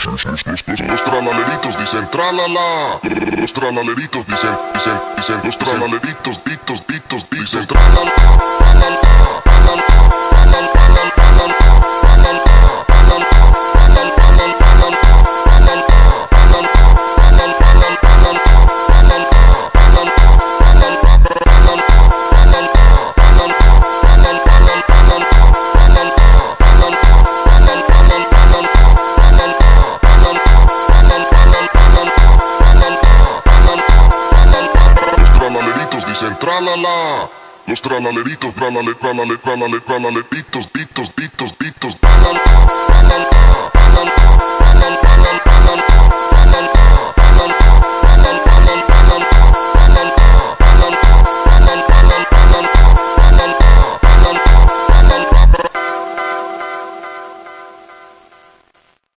Los tralaleritos dicen tralala. Los tralaleritos dicen, los tralaleritos, dicen tralala. Dicen tralala. Los tralaleritos, tralale, tralale, tralale, tralale, pitos, tralala.